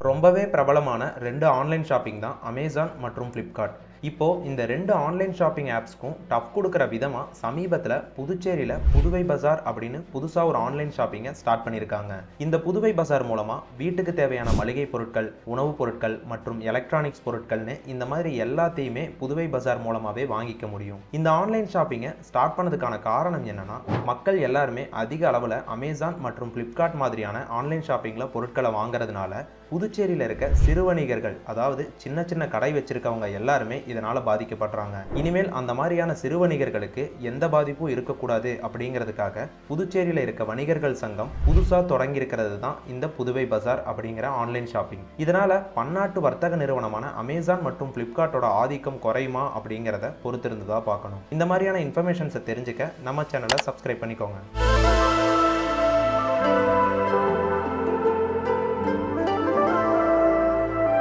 ரொம்பவே பிரபலமான 2 online shopping தான் அமேசான் மற்றும் ஃப்ளிப்கார்ட். இப்போ இந்த 2 ஆன்லைன் ஷாப்பிங் ஆப்ஸ்க்கும் டஃப் கொடுக்குற விதமா சமீபத்தில் புதுச்சேரியில் புதுவை பஜார் அப்படின்னு புதுசாக ஒரு ஆன்லைன் ஷாப்பிங்கை ஸ்டார்ட் பண்ணியிருக்காங்க. இந்த புதுவை பஜார் மூலமா வீட்டுக்கு தேவையான மளிகை பொருட்கள், உணவுப் பொருட்கள் மற்றும் எலக்ட்ரானிக்ஸ் பொருட்கள்னு இந்த மாதிரி எல்லாத்தையுமே புதுவை பஜார் மூலமாவே வாங்கிக்க முடியும். இந்த ஆன்லைன் ஷாப்பிங்கை ஸ்டார்ட் பண்ணதுக்கான காரணம் என்னன்னா, மக்கள் எல்லாருமே அதிக அளவில் அமேசான் மற்றும் ஃப்ளிப்கார்ட் மாதிரியான ஆன்லைன் ஷாப்பிங்கில் பொருட்களை வாங்குறதுனால புதுச்சேரியில் இருக்க சிறு வணிகர்கள், அதாவது சின்ன சின்ன கடை வச்சிருக்கவங்க எல்லாருமே இதனால பாதிக்கப்படுறாங்க. இனிமேல் அந்த மாதிரியான சிறு வணிகர்களுக்கு எந்த பாதிப்பும் இருக்கக்கூடாது அப்படிங்கிறதுக்காக புதுச்சேரியில் இருக்க வணிகர்கள் சங்கம் புதுசா தொடங்கி இருக்கிறது தான் இந்த புதுவை பஜார் அப்படிங்கிற ஆன்லைன் ஷாப்பிங். இதனால பன்னாட்டு வர்த்தக நிறுவனமான அமேசான் மற்றும் ஃப்ளிப்கார்ட்டோட ஆதிக்கம் குறையுமா அப்படிங்கிறத பொறுத்திருந்துதான் பார்க்கணும். இந்த மாதிரியான இன்ஃபர்மேஷன்ஸை தெரிஞ்சுக்க நம்ம சேனலை சப்ஸ்கிரைப் பண்ணிக்கோங்க.